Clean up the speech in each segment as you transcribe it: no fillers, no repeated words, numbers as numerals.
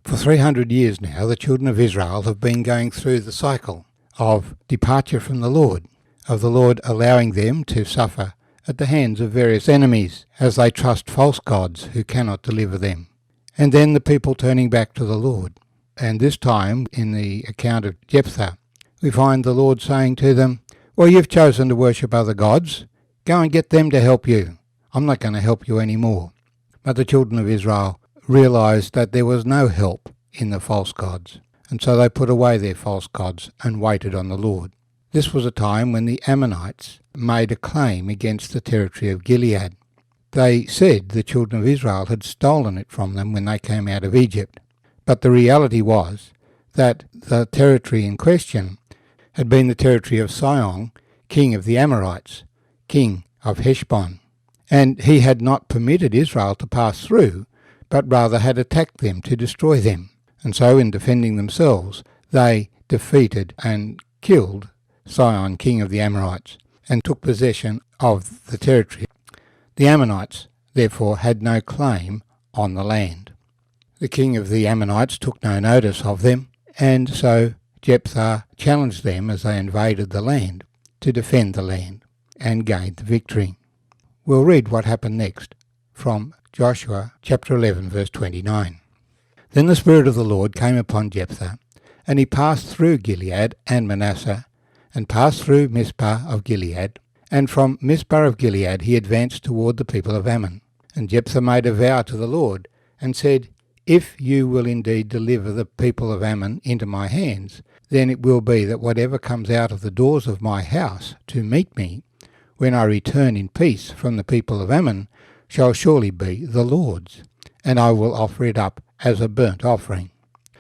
For 300 years now, the children of Israel have been going through the cycle of departure from the Lord, of the Lord allowing them to suffer at the hands of various enemies as they trust false gods who cannot deliver them. And then the people turning back to the Lord. And this time, in the account of Jephthah, we find the Lord saying to them, well, you've chosen to worship other gods. Go and get them to help you. I'm not going to help you anymore. But the children of Israel realized that there was no help in the false gods, and so they put away their false gods and waited on the Lord. This was a time when the Ammonites made a claim against the territory of Gilead. They said the children of Israel had stolen it from them when they came out of Egypt, but the reality was that the territory in question had been the territory of Sihon, king of the Amorites, king of Heshbon, and he had not permitted Israel to pass through, but rather had attacked them to destroy them. And so in defending themselves, they defeated and killed Sihon, king of the Amorites, and took possession of the territory. The Ammonites, therefore, had no claim on the land. The king of the Ammonites took no notice of them, and so Jephthah challenged them as they invaded the land to defend the land and gained the victory. We'll read what happened next from Joshua chapter 11 verse 29. Then the Spirit of the Lord came upon Jephthah, and he passed through Gilead and Manasseh, and passed through Mizpah of Gilead, and from Mizpah of Gilead he advanced toward the people of Ammon. And Jephthah made a vow to the Lord, and said, if you will indeed deliver the people of Ammon into my hands, then it will be that whatever comes out of the doors of my house to meet me, when I return in peace from the people of Ammon, shall surely be the Lord's, and I will offer it up as a burnt offering.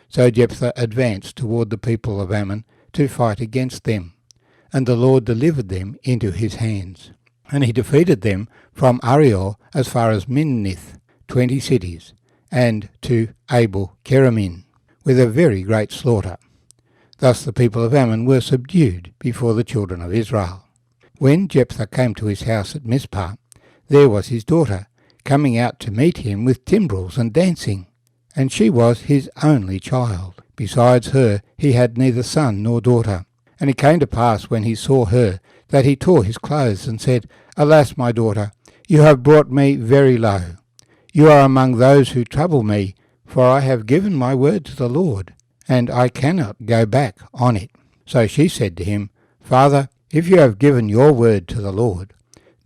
So Jephthah advanced toward the people of Ammon to fight against them, and the Lord delivered them into his hands. And he defeated them from Ariel as far as Minnith, 20 cities, and to Abel Keramim, with a very great slaughter. Thus the people of Ammon were subdued before the children of Israel. When Jephthah came to his house at Mizpah, there was his daughter, coming out to meet him with timbrels and dancing, and she was his only child. Besides her he had neither son nor daughter. And it came to pass, when he saw her, that he tore his clothes, and said, Alas, my daughter, you have brought me very low. You are among those who trouble me, for I have given my word to the Lord, and I cannot go back on it. So she said to him, Father, if you have given your word to the Lord,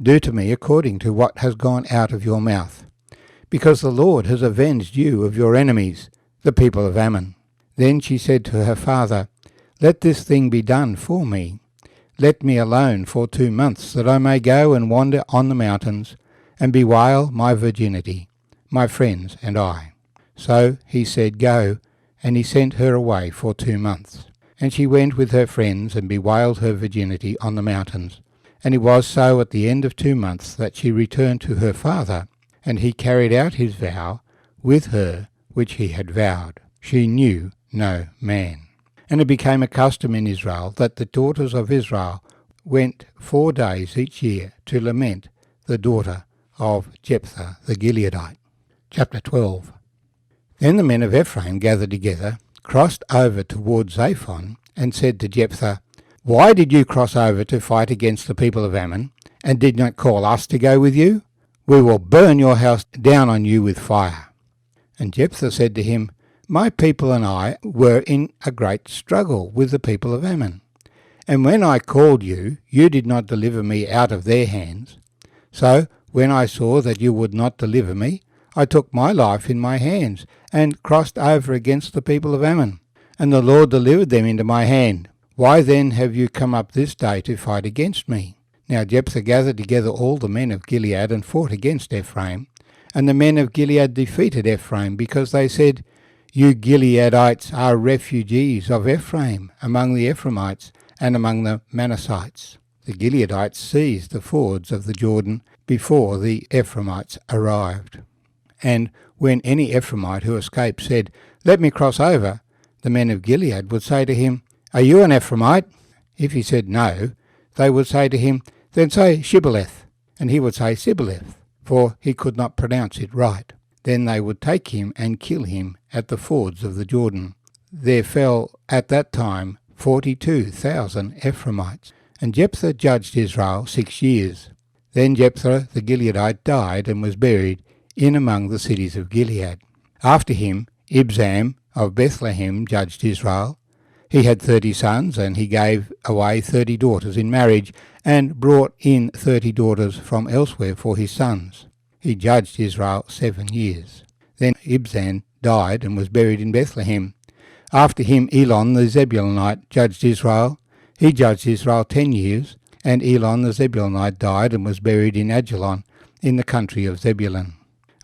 do to me according to what has gone out of your mouth, because the Lord has avenged you of your enemies, the people of Ammon. Then she said to her father, Let this thing be done for me. Let me alone for 2 months, that I may go and wander on the mountains, and bewail my virginity, my friends and I. So he said, Go, and he sent her away for 2 months. And she went with her friends, and bewailed her virginity on the mountains. And it was so at the end of 2 months that she returned to her father, and he carried out his vow with her which he had vowed. She knew no man. And it became a custom in Israel that the daughters of Israel went 4 days each year to lament the daughter of Jephthah the Gileadite. Chapter 12. Then the men of Ephraim gathered together, crossed over toward Zaphon, and said to Jephthah, Why did you cross over to fight against the people of Ammon, and did not call us to go with you? We will burn your house down on you with fire. And Jephthah said to him, My people and I were in a great struggle with the people of Ammon. And when I called you, you did not deliver me out of their hands. So when I saw that you would not deliver me, I took my life in my hands, and crossed over against the people of Ammon. And the Lord delivered them into my hand. Why then have you come up this day to fight against me? Now Jephthah gathered together all the men of Gilead, and fought against Ephraim. And the men of Gilead defeated Ephraim, because they said, You Gileadites are refugees of Ephraim, among the Ephraimites, and among the Manassites. The Gileadites seized the fords of the Jordan before the Ephraimites arrived. And when any Ephraimite who escaped said, Let me cross over, the men of Gilead would say to him, Are you an Ephraimite? If he said no, they would say to him, Then say Shibboleth. And he would say Sibboleth, for he could not pronounce it right. Then they would take him and kill him at the fords of the Jordan. There fell at that time 42,000 Ephraimites. And Jephthah judged Israel 6 years. Then Jephthah the Gileadite died and was buried in among the cities of Gilead. After him Ibzan of Bethlehem judged Israel. He had 30 sons, and he gave away 30 daughters in marriage, and brought in 30 daughters from elsewhere for his sons. He judged Israel 7 years. Then Ibzan died and was buried in Bethlehem. After him Elon the Zebulunite judged Israel. He judged Israel 10 years, and Elon the Zebulunite died and was buried in Ajalon in the country of Zebulun.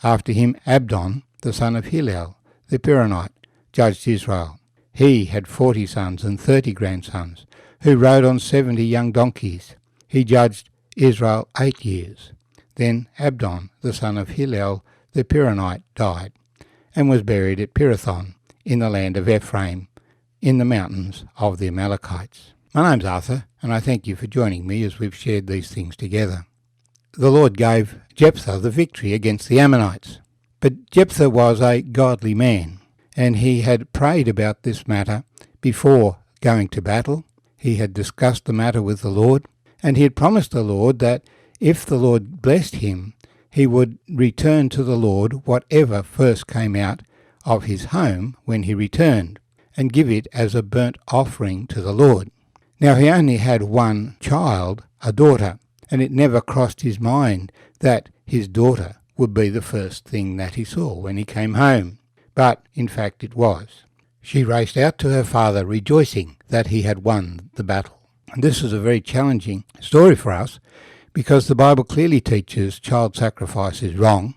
After him Abdon the son of Hillel the Pironite judged Israel. He had 40 sons and 30 grandsons, who rode on 70 young donkeys. He judged Israel 8 years. Then Abdon the son of Hillel the Pironite died, and was buried at Pirathon in the land of Ephraim, in the mountains of the Amalekites. My name's Arthur, and I thank you for joining me as we've shared these things together. The Lord gave Jephthah the victory against the Ammonites. But Jephthah was a godly man, and he had prayed about this matter before going to battle. He had discussed the matter with the Lord, and he had promised the Lord that if the Lord blessed him, he would return to the Lord whatever first came out of his home when he returned, and give it as a burnt offering to the Lord. Now he only had one child, a daughter, and it never crossed his mind that his daughter would be the first thing that he saw when he came home. But in fact it was. She raced out to her father rejoicing that he had won the battle. And this is a very challenging story for us, because the Bible clearly teaches child sacrifice is wrong.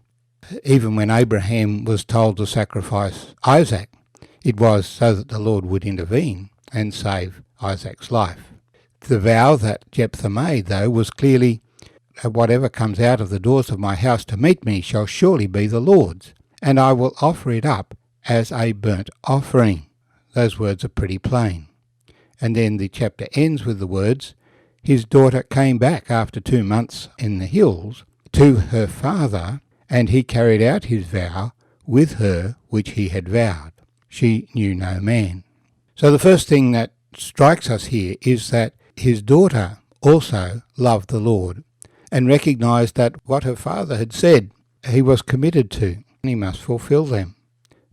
Even when Abraham was told to sacrifice Isaac, it was so that the Lord would intervene and save Isaac's life. The vow that Jephthah made, though, was clearly, whatever comes out of the doors of my house to meet me shall surely be the Lord's, and I will offer it up as a burnt offering. Those words are pretty plain. And then the chapter ends with the words, his daughter came back after 2 months in the hills to her father, and he carried out his vow with her which he had vowed. She knew no man. So the first thing that strikes us here is that his daughter also loved the Lord and recognized that what her father had said he was committed to, and he must fulfill them.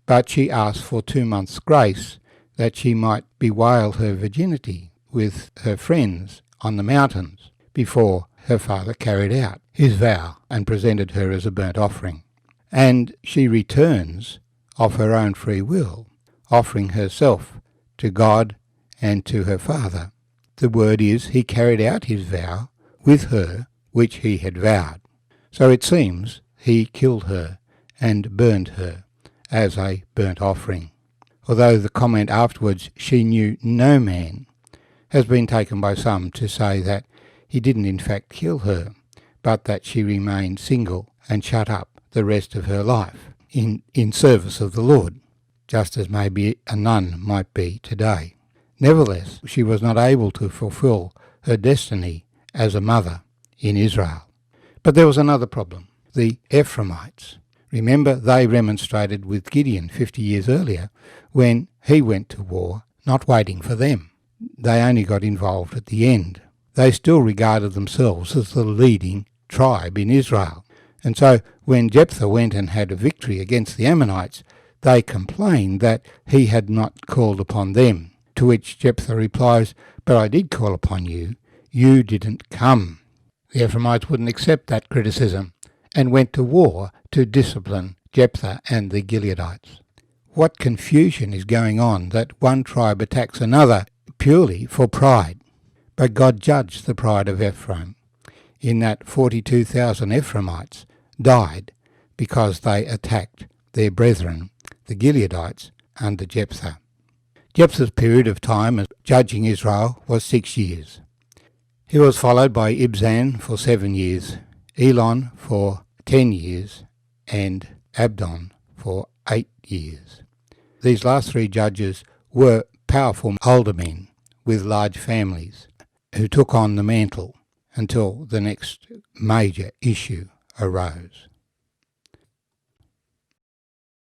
But she asked for 2 months' grace that she might bewail her virginity with her friends on the mountains before her father carried out his vow and presented her as a burnt offering. And she returns of her own free will, offering herself to God and to her father. The word is, he carried out his vow with her which he had vowed. So it seems he killed her and burned her as a burnt offering. Although the comment afterwards, she knew no man, has been taken by some to say that he didn't in fact kill her, but that she remained single and shut up the rest of her life in service of the Lord, just as maybe a nun might be today. Nevertheless, she was not able to fulfill her destiny as a mother in Israel. But there was another problem, the Ephraimites. Remember, they remonstrated with Gideon 50 years earlier when he went to war, not waiting for them. They only got involved at the end. They still regarded themselves as the leading tribe in Israel. And so when Jephthah went and had a victory against the Ammonites, they complained that he had not called upon them. To which Jephthah replies, but I did call upon you, you didn't come. The Ephraimites wouldn't accept that criticism and went to war to discipline Jephthah and the Gileadites. What confusion is going on that one tribe attacks another purely for pride? But God judged the pride of Ephraim, in that 42,000 Ephraimites died because they attacked their brethren, the Gileadites, under Jephthah. Jephthah's period of time as judging Israel was 6 years. He was followed by Ibzan for 7 years, Elon for 10 years, and Abdon for 8 years. These last 3 judges were powerful older men with large families who took on the mantle until the next major issue arose.